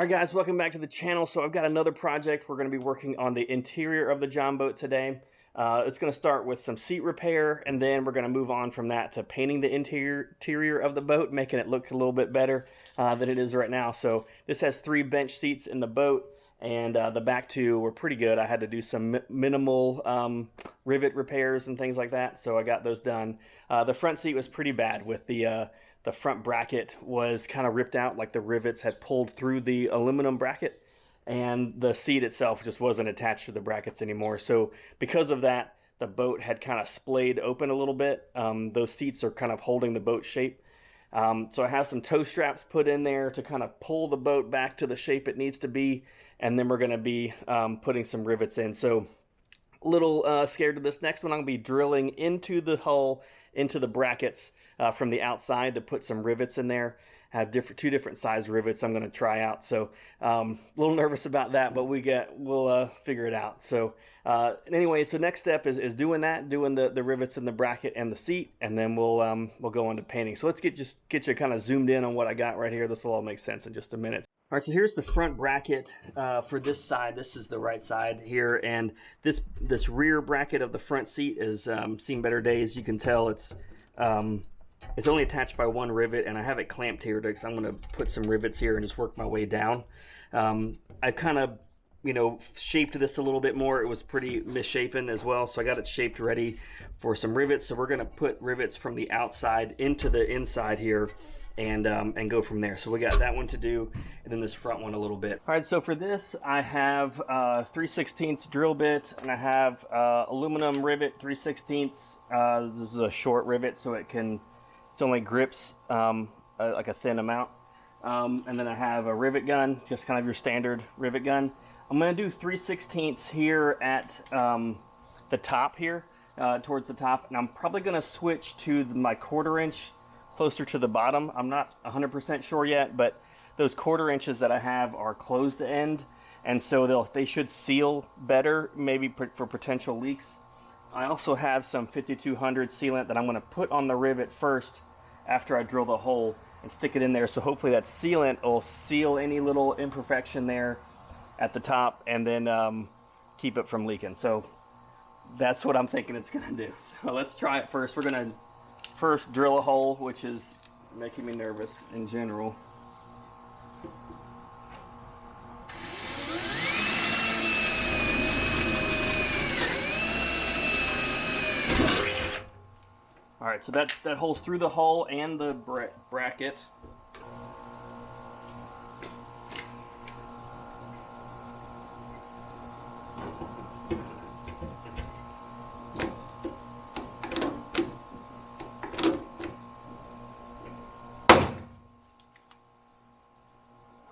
Alright guys, welcome back to the channel. So I've got another project. We're going to be working on the interior of the John boat today. It's going to start with some seat repair, and then we're going to move on from that to painting the interior of the boat, making it look a little bit better than it is right now. So this has 3 bench seats in the boat, and the back 2 were pretty good. I had to do some minimal rivet repairs and things like that, so I got those done. The front seat was pretty bad with the front bracket was kind of ripped out, like the rivets had pulled through the aluminum bracket, and the seat itself just wasn't attached to the brackets anymore. So because of that, the boat had kind of splayed open a little bit. Those seats are kind of holding the boat shape. So I have some toe straps put in there to kind of pull the boat back to the shape it needs to be, and then we're going to be putting some rivets in. So a little scared of this next one. I'm going to be drilling into the hull, into the brackets from the outside to put some rivets in there. I have two different size rivets I'm going to try out. So a little nervous about that, but we'll figure it out. So anyway, so next step is doing the rivets in the bracket and the seat, and then we'll go into painting. So let's get you kind of zoomed in on what I got right here. This will all make sense in just a minute. All right, so here's the front bracket for this side. This is the right side here, and this rear bracket of the front seat is seen better days. You can tell it's only attached by 1 rivet, and I have it clamped here because I'm going to put some rivets here and just work my way down. I kind of, shaped this a little bit more. It was pretty misshapen as well, so I got it shaped ready for some rivets. So we're going to put rivets from the outside into the inside here, and go from there. So we got that one to do, and then this front one a little bit. All right, so for this I have 3/16 drill bit, and I have aluminum rivet 3/16. This is a short rivet, so it only grips like a thin amount. And then I have a rivet gun, just kind of your standard rivet gun. I'm going to do 3/16 here at the top here, towards the top, and I'm probably going to switch to my 1/4 inch closer to the bottom. I'm not 100% sure yet, but those 1/4 inches that I have are closed end, and so they should seal better, maybe for potential leaks. I also have some 5200 sealant that I'm going to put on the rivet first after I drill the hole and stick it in there. So hopefully that sealant will seal any little imperfection there at the top, and then keep it from leaking. So that's what I'm thinking it's going to do. So let's try it first. We're going to first drill a hole, which is making me nervous in general. All right, so that hole's through the hull and the bracket.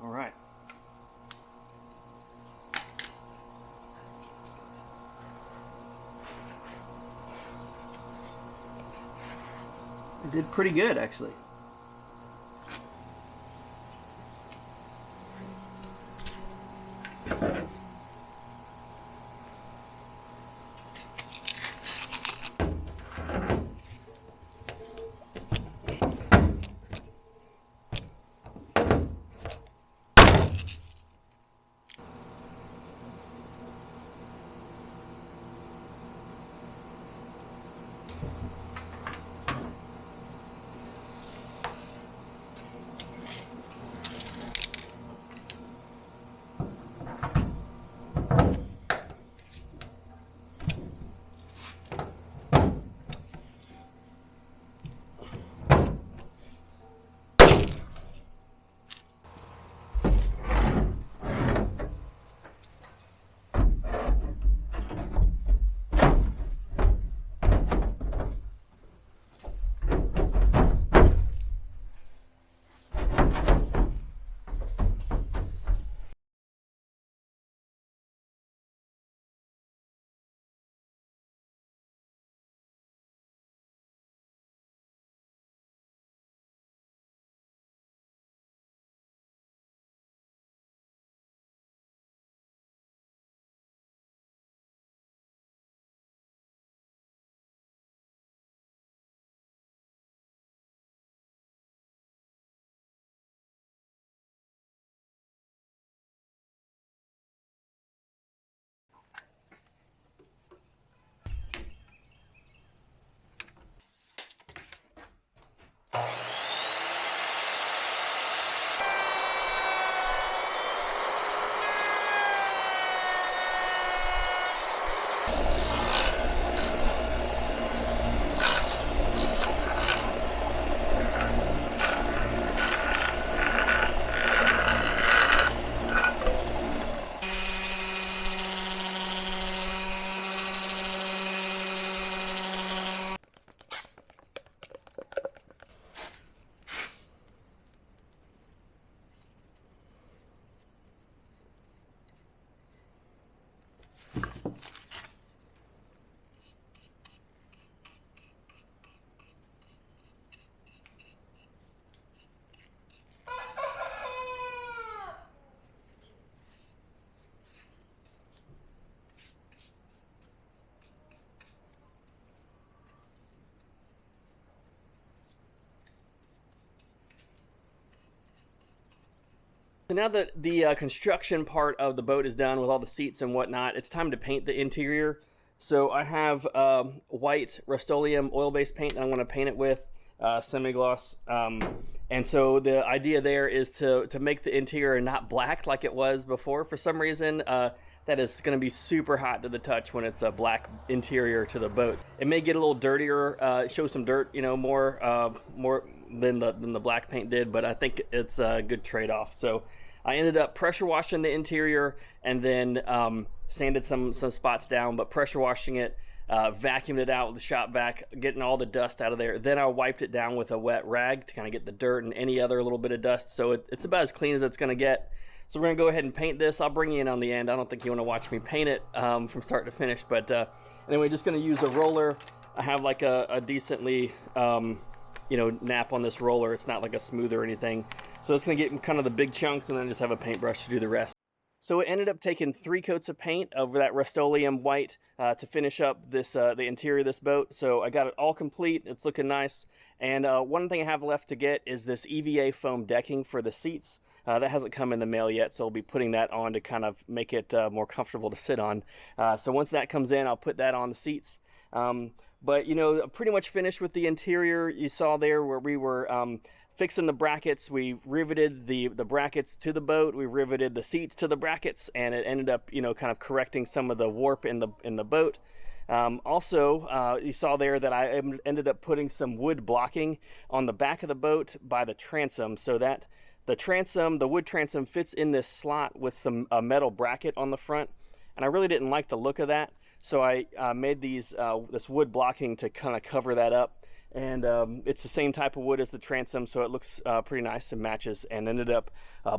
All right. It did pretty good, actually. So now that the construction part of the boat is done with all the seats and whatnot, it's time to paint the interior. So I have white Rust-Oleum oil-based paint that I'm going to paint it with, semi-gloss. And so the idea there is to make the interior not black like it was before. For some reason, that is going to be super hot to the touch when it's a black interior to the boat. It may get a little dirtier, show some dirt, you know, more than the black paint did, but I think it's a good trade-off. So I ended up pressure washing the interior and then sanded some spots down, but pressure washing it, vacuumed it out with the shop vac, getting all the dust out of there. Then I wiped it down with a wet rag to kind of get the dirt and any other little bit of dust. So it's about as clean as it's going to get. So we're going to go ahead and paint this. I'll bring you in on the end. I don't think you want to watch me paint it from start to finish, but anyway, just going to use a roller. I have like a decently you know, nap on this roller. It's not like a smooth or anything. So it's going to get kind of the big chunks and then just have a paintbrush to do the rest. So it ended up taking 3 coats of paint over that Rust-Oleum white to finish up this the interior of this boat. So I got it all complete. It's looking nice. And one thing I have left to get is this EVA foam decking for the seats. That hasn't come in the mail yet, so I'll be putting that on to kind of make it more comfortable to sit on. So once that comes in, I'll put that on the seats. But, you know, pretty much finished with the interior. You saw there where we were fixing the brackets. We riveted the brackets to the boat. We riveted the seats to the brackets, and it ended up, you know, kind of correcting some of the warp in the boat. Also, you saw there that I ended up putting some wood blocking on the back of the boat by the transom, so that the wood transom fits in this slot with some metal bracket on the front. And I really didn't like the look of that, so I made this wood blocking to kind of cover that up. And it's the same type of wood as the transom, so it looks pretty nice and matches, and ended up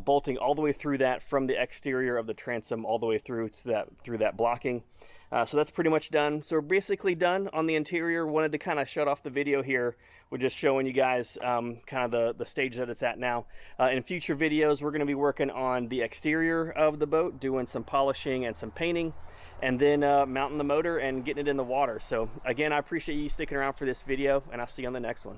bolting all the way through that from the exterior of the transom all the way through to that blocking. So that's pretty much done. So we're basically done on the interior. Wanted to kind of shut off the video here with just showing you guys kind of the stage that it's at now. In future videos, we're going to be working on the exterior of the boat, doing some polishing and some painting, and then mounting the motor and getting it in the water. So again, I appreciate you sticking around for this video, and I'll see you on the next one.